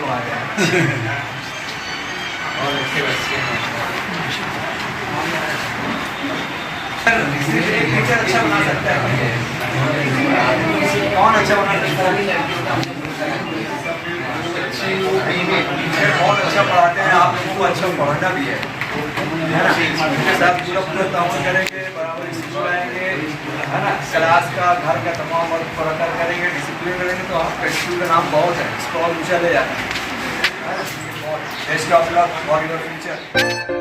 पढ़ाते हैं और अच्छे बच्चे हैं। एक टीचर अच्छा बना सकता है, कौन अच्छा बना सकता है? टीचर बहुत अच्छा पढ़ाते हैं, आप लोगों को अच्छा पढ़ाना भी है ना। उनके साथ पूरा ताउन करेंगे, बराबर सिखाएंगे, है ना। क्लास का घर का तमाम वर्क पढ़कर करेंगे, डिसिप्लिन करेंगे, तो आपका स्कूल का नाम बहुत है, इसको और ऊँचा ले जाना है। Best of luck for your future.